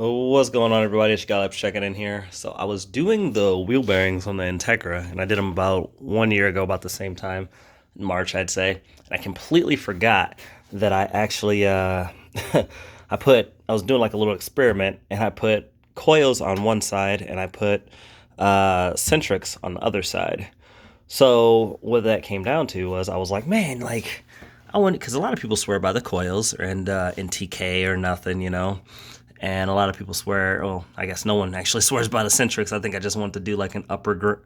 What's going on, everybody? It's Gallup checking in here. So I was doing the wheel bearings on the Integra, and I did them about 1 year ago, about the same time, in March, I'd say. And I completely forgot that I actually, I was doing like a little experiment, and I put Koyos on one side, and I put Centrics on the other side. So what that came down to was I was like, man, like I want because a lot of people swear by the coils and in TK or nothing, and a lot of people swear. Well, I guess no one actually swears by the Centrics. I think I just want to do like an upper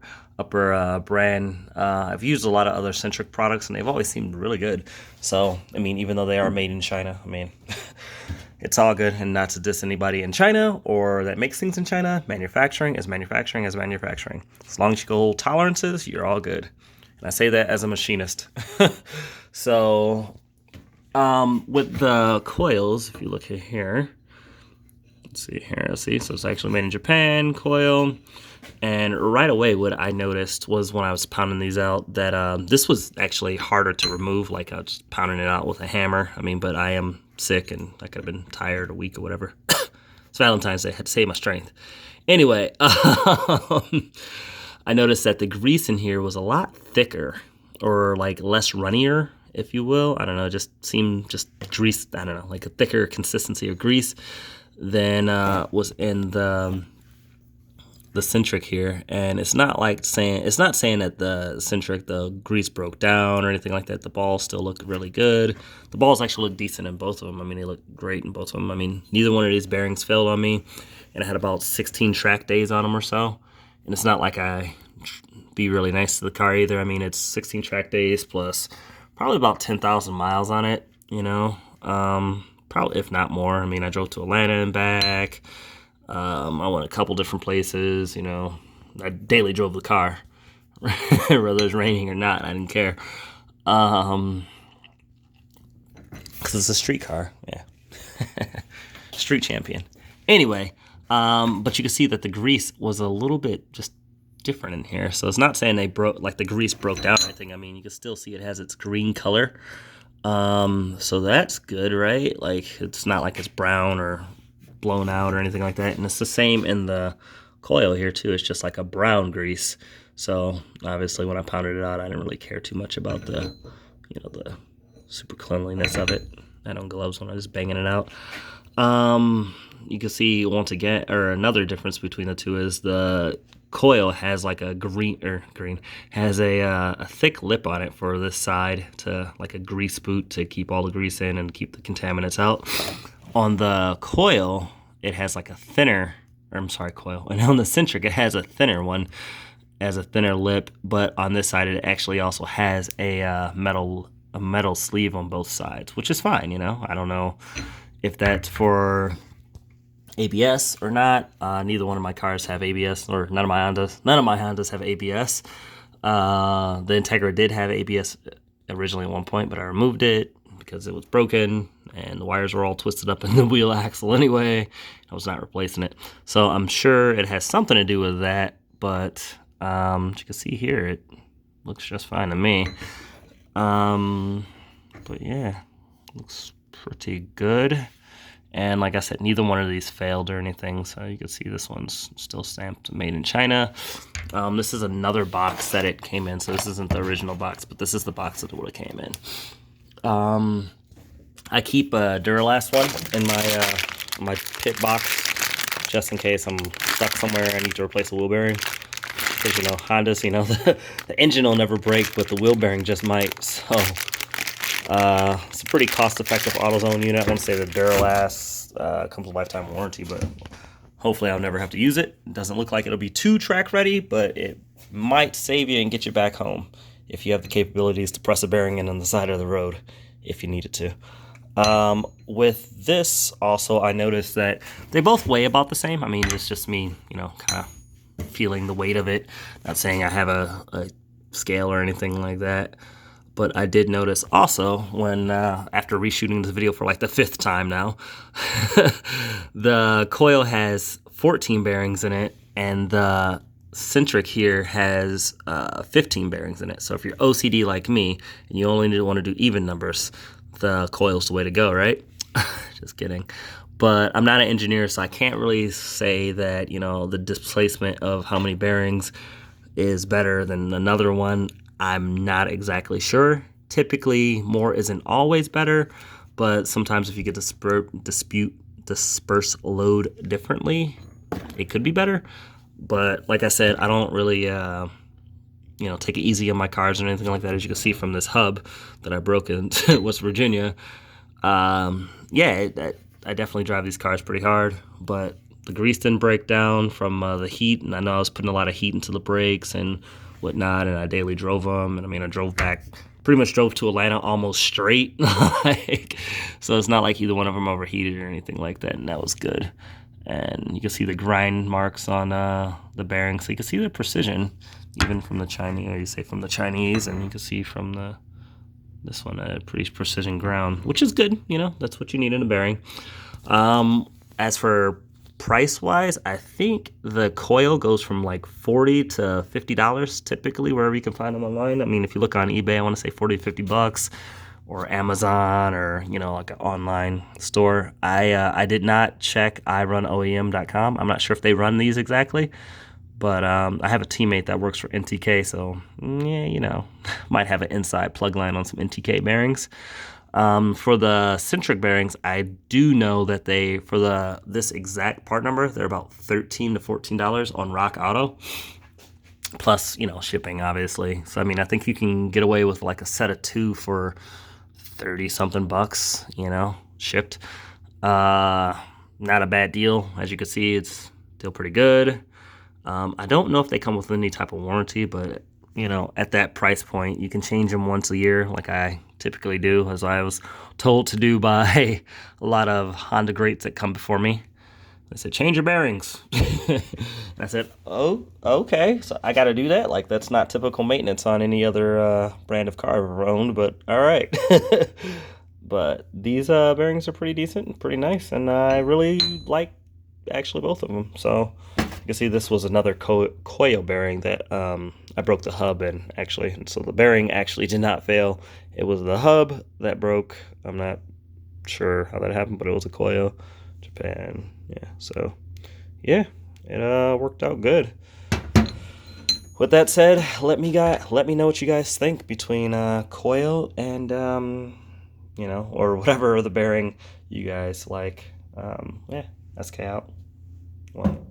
brand. I've used a lot of other Centric products, and they've always seemed really good. So I mean, even though they are made in China, I mean, it's all good. And not to diss anybody in China or that makes things in China. Manufacturing is manufacturing is manufacturing. As long as you go hold tolerances, you're all good. And I say that as a machinist. So with the coils, if you look at here. See, so it's actually made in Japan, coil. And right away, what I noticed was when I was pounding these out that this was actually harder to remove. Like I was pounding it out with a hammer. I mean, but I am sick and I could have been tired a week or whatever. It's Valentine's Day. I had to save my strength. Anyway, I noticed that the grease in here was a lot thicker or like less runnier, if you will. I don't know, just seemed just grease. I don't know, like a thicker consistency of grease than was in the Centric here. And it's not saying that the Centric, the grease broke down or anything like that. The balls still look really good. The balls actually look decent in both of them. I mean, they look great in both of them. I mean, neither one of these bearings failed on me, and I had about 16 track days on them or so. And it's not like I be really nice to the car either. I mean, it's 16 track days plus probably about 10,000 miles on it, probably if not more. I mean, I drove to Atlanta and back. I went a couple different places, I daily drove the car, whether it was raining or not. I didn't care. Because it's a street car, yeah. Street champion. Anyway, but you can see that the grease was a little bit just different in here. So it's not saying the grease broke down or anything. I mean, you can still see it has its green color. So that's good, right? Like, it's not like it's brown or blown out or anything like that. And it's the same in the coil here too. It's just like a brown grease. So obviously when I pounded it out, I didn't really care too much about the super cleanliness of it. I had on gloves when I was banging it out. You can see once again, or another difference between the two is the coil has like a has a thick lip on it for this side to like a grease boot to keep all the grease in and keep the contaminants out. On the coil, it has like a thinner, coil, and on the Centric, it has a thinner one, has a thinner lip, but on this side, it actually also has a metal sleeve on both sides, which is fine, I don't know if that's for ABS or not. Neither one of my cars have ABS, or none of my Hondas have ABS. The Integra did have ABS originally at one point, but I removed it because it was broken and the wires were all twisted up in the wheel axle anyway. I was not replacing it. So I'm sure it has something to do with that, but as you can see here, it looks just fine to me. But yeah, looks pretty good. And like I said, neither one of these failed or anything. So you can see this one's still stamped made in China. This is another box that it came in. So this isn't the original box, but this is the box that it would have came in. I keep a Duralast one in my pit box just in case I'm stuck somewhere and I need to replace a wheel bearing. Because, Hondas, the engine will never break, but the wheel bearing just might. So it's a pretty cost-effective AutoZone unit. I want to say the Duralast comes with lifetime warranty, but hopefully I'll never have to use it. It doesn't look like it'll be too track ready, but it might save you and get you back home if you have the capabilities to press a bearing in on the side of the road if you needed to. With this also, I noticed that they both weigh about the same. I mean, it's just me, kind of feeling the weight of it. Not saying I have a scale or anything like that. But I did notice also when, after reshooting this video for like the 5th time now, the coil has 14 bearings in it, and the Centric here has 15 bearings in it. So if you're OCD like me, and you only want to do even numbers, the coil's the way to go, right? Just kidding. but I'm not an engineer, so I can't really say that, you know, the displacement of how many bearings is better than another one. I'm not exactly sure. Typically, more isn't always better, but sometimes if you get disperse load differently, it could be better. But like I said, I don't really you know, take it easy on my cars or anything like that. As you can see from this hub that I broke in West Virginia, yeah, I definitely drive these cars pretty hard, but the grease didn't break down from the heat, and I know I was putting a lot of heat into the brakes and whatnot, and I daily drove them, and I mean, I drove back, pretty much drove to Atlanta almost straight, like, so it's not like either one of them overheated or anything like that, and that was good. And you can see the grind marks on the bearing, so you can see the precision, even from the Chinese, or you say from the Chinese, and you can see from this one a pretty precision ground, which is good, you know, that's what you need in a bearing. As for price-wise, I think the Koyo goes from like $40 to $50 typically, wherever you can find them online. I mean, if you look on eBay, I want to say 40 to 50 bucks, or Amazon, or, you know, like an online store. I did not check irunoem.com. I'm not sure if they run these exactly, but I have a teammate that works for NTK, so yeah, you know, might have an inside plug line on some NTK bearings. For the Centric bearings, I do know that they, for this exact part number, they're about $13 to $14 on Rock Auto. Plus, you know, shipping, obviously. So, I mean, I think you can get away with like a set of 2 for 30 something bucks, you know, shipped. Not a bad deal. As you can see, it's still pretty good. I don't know if they come with any type of warranty, but, you know, at that price point, you can change them once a year like I typically do, as I was told to do by a lot of Honda greats that come before me. They said, change your bearings. And I said, oh, okay, so I got to do that? Like, that's not typical maintenance on any other brand of car I've ever owned, but all right. But these bearings are pretty decent, pretty nice, and I really like actually both of them. So you can see this was another Koyo bearing that I broke the hub in, actually. And so the bearing actually did not fail. It was the hub that broke. I'm not sure how that happened, but it was a Koyo Japan. Yeah, so yeah, it worked out good. With that said, let me know what you guys think between Koyo and you know, or whatever the bearing you guys like. Yeah, SK out. Well.